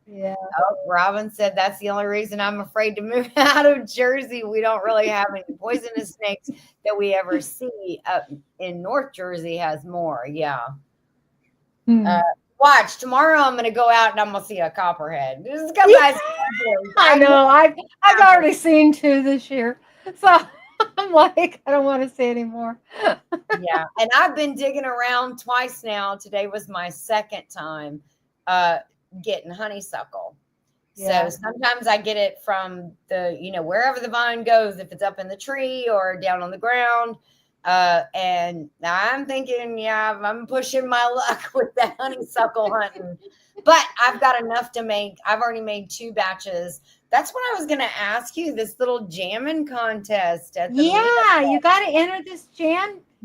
Yeah. Oh, Robin said that's the only reason I'm afraid to move out of Jersey. We don't really have any poisonous snakes that we ever see. Up in North Jersey has more. Yeah. Uh, Hmm. Watch tomorrow. I'm going to go out and I'm going to see a copperhead. This is because Yeah, I I I know know. I've it happens. already seen 2 this year. So I'm like, I don't want to see anymore. Yeah, and I've been digging around twice now. Today was my second time uh, getting honeysuckle. So Yeah. sometimes I get it from wherever the vine goes, if it's up in the tree or down on the ground. And I'm thinking, yeah, I'm pushing my luck with that honeysuckle hunting. But I've got enough to make. I've already made 2 batches. That's what I was going to ask you. This little jamming contest at the meetup. Yeah, you got to enter this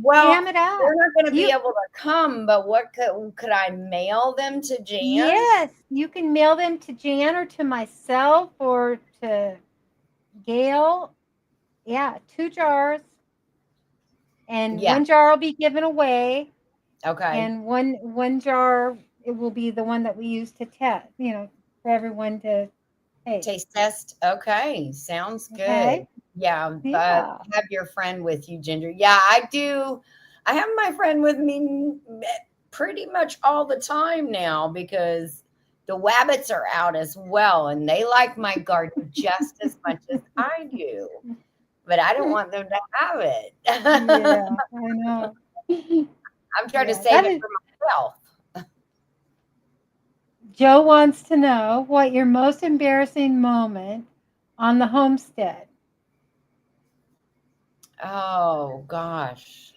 Well, jam it up. they're not going to be You able to come, but what could I mail them to Jan? Yes, you can mail them to Jan or to myself or to Gail. Yeah, 2 jars, and Yeah. 1 jar will be given away, Okay. and one jar, it will be the one that we use to test, for everyone to Taste test. Okay. Sounds good. Okay. Yeah. Yeah. Have your friend with you, Ginger. Yeah, I do. I have my friend with me pretty much all the time now because the wabbits are out as well and they like my garden just as much as I do. But I don't want them to have it. Yeah, I know. I'm trying to Yeah, save that it is. for myself. Joe wants to know what your most embarrassing moment on the homestead. Oh gosh.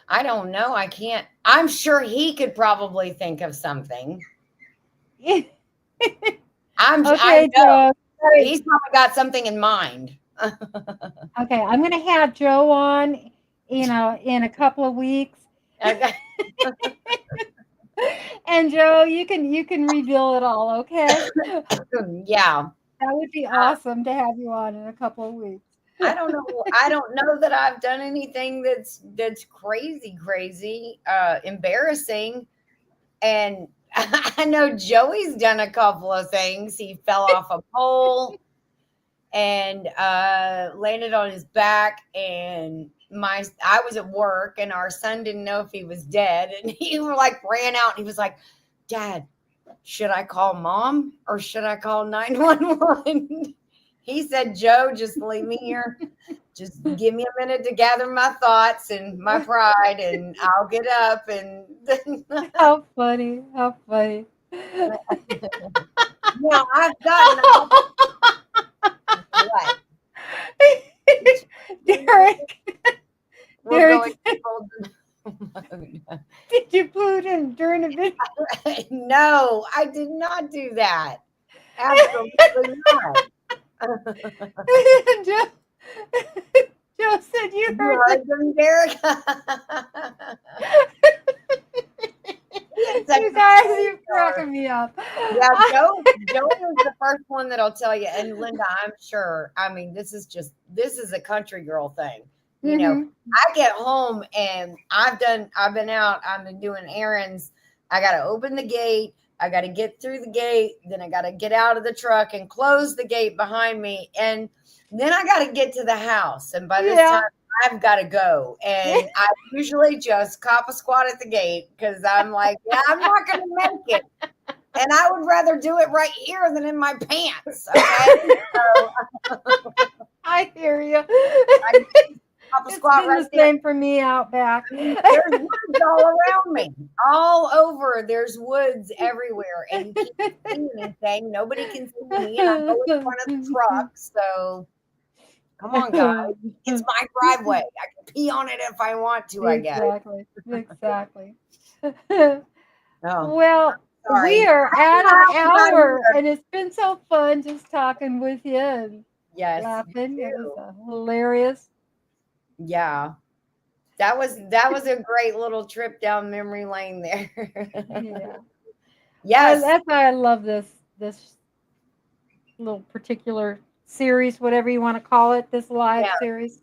I don't know. I can't. I'm sure he could probably think of something. I Okay, know Joe. Sorry. he's probably got something in mind. Okay, I'm going to have Joe on, in a couple of weeks. Okay. And Joe, you can reveal it all, okay? Yeah. That would be awesome to have you on in a couple of weeks. I don't know. I don't know that I've done anything that's crazy, embarrassing. And I know Joey's done a couple of things. He fell off a pole and landed on his back, and my I was at work and our son didn't know if he was dead, and he like ran out and he was like, Dad, should I call mom or should I call 911? He said, Joe, just leave me here, just give me a minute to gather my thoughts and my pride and I'll get up. And How funny. How funny. now I've gotten off. What? Derek, We're going Derek, mode. did you poot him during a video? No, I did not do that. Absolutely not. Joe, Joe said you You heard heard that. them, Derek? He had such You a guys, funny you're story. cracking me up. Yeah, Joey is the first one that'll tell you. And Linda, I'm sure. I mean, this is a country girl thing. You know, Hmm. I get home and I've been out, I've been doing errands. I gotta open the gate, I gotta get through the gate, then I gotta get out of the truck and close the gate behind me, and then I gotta get to the house. And by this time Yeah. I've got to go. And I usually just cop a squat at the gate because I'm like, yeah, I'm not going to make it. And I would rather do it right here than in my pants. Okay. So I hear you. I cop a It's squat been right the there. same for me out back. There's woods all around me, all over. There's woods everywhere. And you can't see anything. Nobody can see me. And I go in front of the truck. So come on, guys. It's my driveway. I can pee on it if I want to, I guess. Exactly. Exactly. Oh, Well, we sorry. are I'm at an out hour, here. and it's been so fun just talking with you and Yes, you laughing. It was do. hilarious. Yeah. That was a great little trip down memory lane there. Yeah. Yes. That's why I love this little particular series, whatever you want to call it, this live Yeah, series.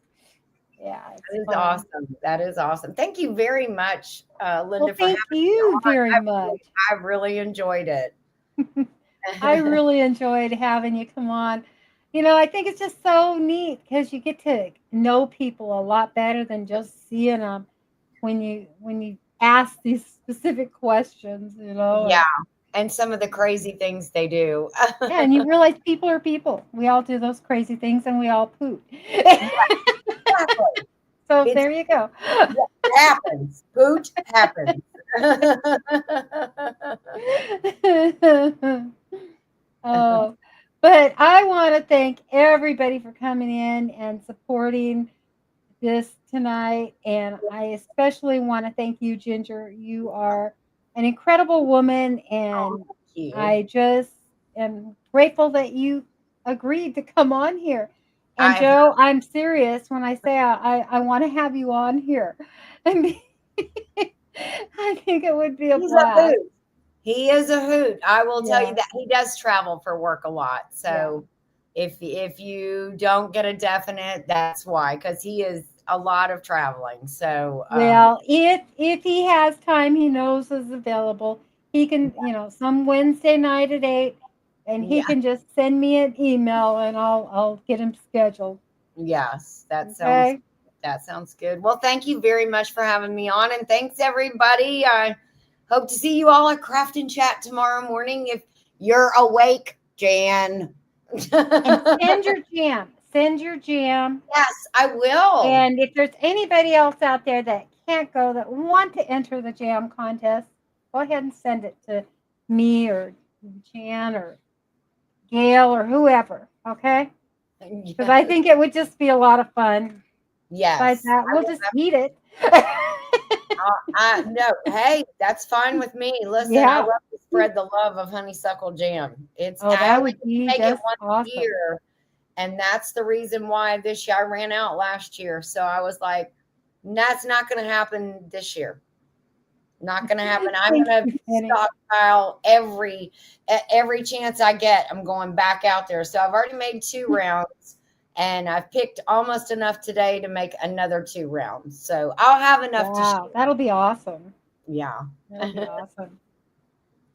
Yeah, it's that is fun. awesome. That is awesome. Thank you very much, Well, Linda, for having thank me you on. very much. I really enjoyed it. I really enjoyed having you come on. I think it's just so neat because you get to know people a lot better than just seeing them when you ask these specific questions, Yeah, and some of the crazy things they do. yeah, and you realize people are people. We all do those crazy things and we all poot. Yeah, exactly. So It's there you go. It happens. Poot happens. Oh, but I want to thank everybody for coming in and supporting this tonight. And I especially want to thank you, Ginger. You are an incredible woman. Oh, And thank you. I just am grateful that you agreed to come on here. And I Joe, I'm serious when I say I want to have you on here. I mean, I think it would be a He's a blast. hoot. He is a hoot. I will tell you Yeah, that he does travel for work a lot. yeah. So if you don't get a definite, that's why, because he is a lot of traveling. So Well, if he has time, he knows is available. He can, some Wednesday night at 8. and he Yeah. can just send me an email, and I'll get him scheduled. Yes, Okay. that sounds good. Well, thank you very much for having me on, and thanks everybody. I hope to see you all at Craft and Chat tomorrow morning if you're awake, Jan. And send your jam. Send your jam. Yes, I will. And if there's anybody else out there that can't go that want to enter the jam contest, go ahead and send it to me or Jan or Gail or whoever. Okay. Because I think it would just be a lot of fun. Besides Yes. that, we'll just eat it. No, hey, that's fine with me. Listen, I Yeah. love to spread the love of honeysuckle jam. It's Oh, I that only would be make it just once a awesome. year, and that's the reason why this year I ran out last year. So I was like, that's not going to happen this year. Not going to happen. I'm going to stockpile every chance I get. I'm going back out there. So I've already made 2 rounds. And I've picked almost enough today to make another 2 rounds. So I'll have enough to share. That'll be awesome. Yeah. That'll be awesome.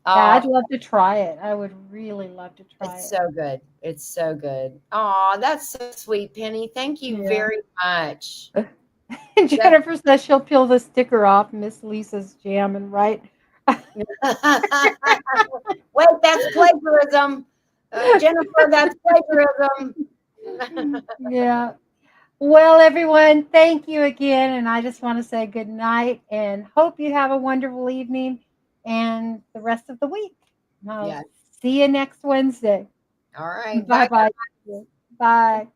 Yeah, I'd love to try it. I would really love to try it. It's so good. It's so good. Oh, that's so sweet, Penny. Thank you very much. Jennifer says she'll peel the sticker off Miss Lisa's jam and write. Wait, that's plagiarism. Jennifer, that's plagiarism. Yeah. Well, everyone, thank you again. And I just want to say good night and hope you have a wonderful evening and the rest of the week. I'll see you next Wednesday. All right. Bye-bye. Bye.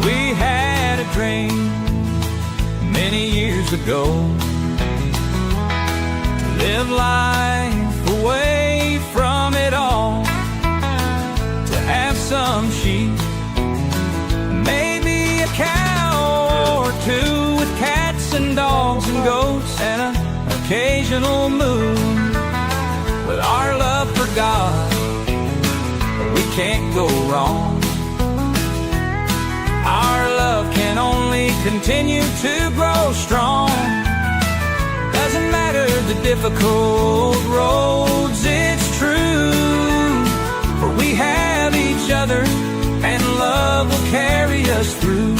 We had a dream many years ago to live life away from it all, to have some sheep, maybe a cow or 2 with cats and dogs and goats and an occasional moon. With our love for God, we can't go wrong. Our love can only continue to grow strong. Doesn't matter the difficult roads, it's true. For we have each other and love will carry us through.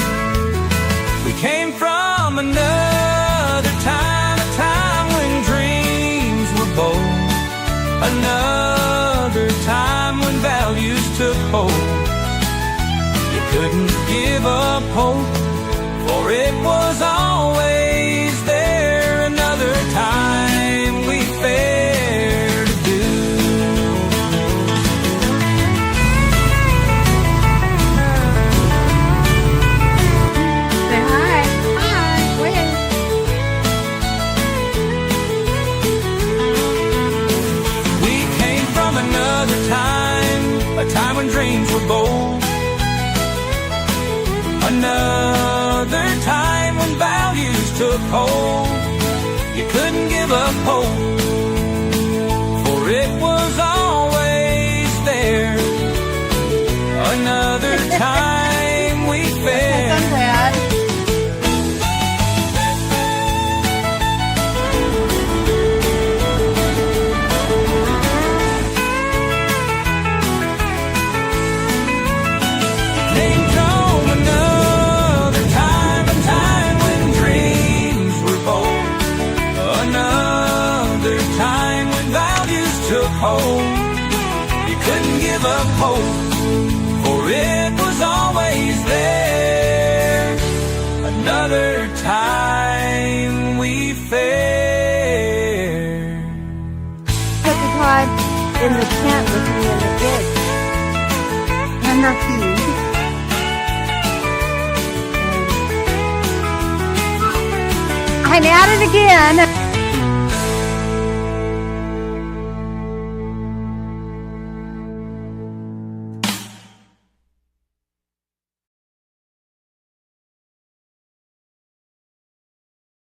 We came from another time, a time when dreams were bold, another time when values took hold. You couldn't give up hope, for it was always there. Another time we fared to do. Say hi. Hi. Wait. We came from another time, a time when dreams were bold, another time when values took hold. You couldn't give up hope, for it was always there. Another time we fared. I'm glad. Came from another time, a time when dreams were bold, another time when values took hold. You couldn't give up hope, for it was always there. Another time we fared. Took the time in the tent with me and the kids. And the feed. I'm at it again.